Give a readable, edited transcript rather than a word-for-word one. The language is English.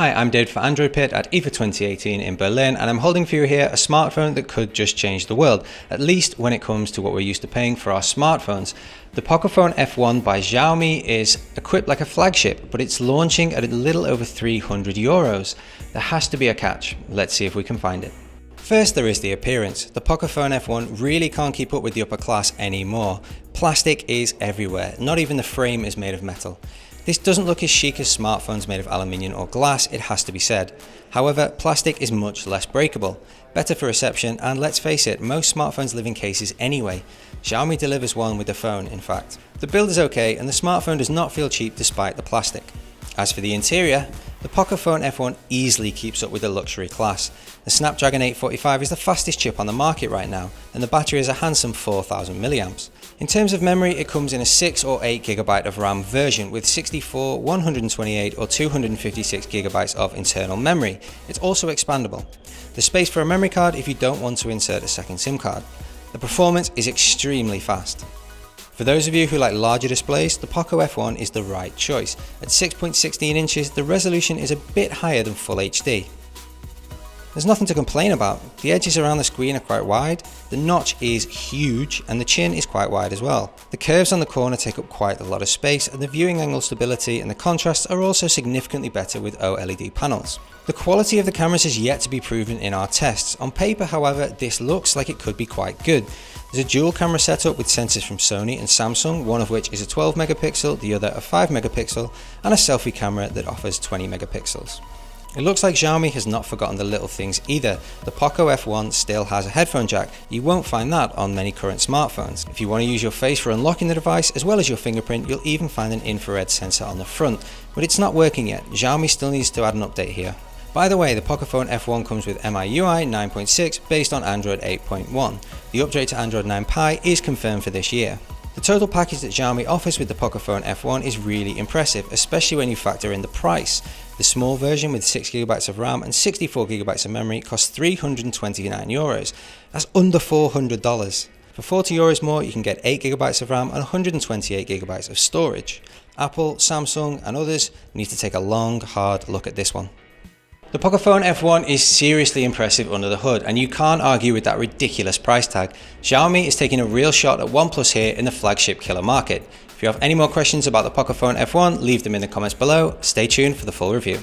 Hi, I'm David for AndroidPIT at IFA 2018 in Berlin, and I'm holding for you here a smartphone that could just change the world, at least when it comes to what we're used to paying for our smartphones. The Pocophone F1 by Xiaomi is equipped like a flagship, but it's launching at a little over €300. There has to be a catch. Let's see if we can find it. First, there is the appearance. The Pocophone F1 really can't keep up with the upper class anymore. Plastic is everywhere, not even the frame is made of metal. This doesn't look as chic as smartphones made of aluminium or glass, it has to be said. However, plastic is much less breakable, better for reception, and let's face it, most smartphones live in cases anyway. Xiaomi delivers one with the phone, in fact. The build is okay, and the smartphone does not feel cheap despite the plastic. As for the interior, the Pocophone F1 easily keeps up with the luxury class. The Snapdragon 845 is the fastest chip on the market right now, and the battery is a handsome 4000 mAh. In terms of memory, it comes in a 6 or 8 GB of RAM version with 64, 128 or 256 GB of internal memory. It's also expandable. There's space for a memory card if you don't want to insert a second SIM card. The performance is extremely fast. For those of you who like larger displays, the Poco F1 is the right choice. At 6.16 inches, the resolution is a bit higher than Full HD. There's nothing to complain about. The edges around the screen are quite wide, the notch is huge, and the chin is quite wide as well. The curves on the corner take up quite a lot of space, and the viewing angle stability and the contrasts are also significantly better with OLED panels. The quality of the cameras is yet to be proven in our tests. On paper, however, this looks like it could be quite good. There's a dual camera setup with sensors from Sony and Samsung, one of which is a 12 megapixel, the other a 5 megapixel, and a selfie camera that offers 20 megapixels. It looks like Xiaomi has not forgotten the little things either. The Poco F1 still has a headphone jack. You won't find that on many current smartphones. If you want to use your face for unlocking the device as well as your fingerprint, you'll even find an infrared sensor on the front. But it's not working yet. Xiaomi still needs to add an update here. By the way, the Pocophone F1 comes with MIUI 9.6 based on Android 8.1. The update to Android 9 Pie is confirmed for this year. The total package that Xiaomi offers with the Pocophone F1 is really impressive, especially when you factor in the price. The small version with 6GB of RAM and 64GB of memory costs €329. That's under $400. For €40 more, you can get 8GB of RAM and 128GB of storage. Apple, Samsung and others need to take a long, hard look at this one. The Pocophone F1 is seriously impressive under the hood, and you can't argue with that ridiculous price tag. Xiaomi is taking a real shot at OnePlus here in the flagship killer market. If you have any more questions about the Pocophone F1, leave them in the comments below. Stay tuned for the full review.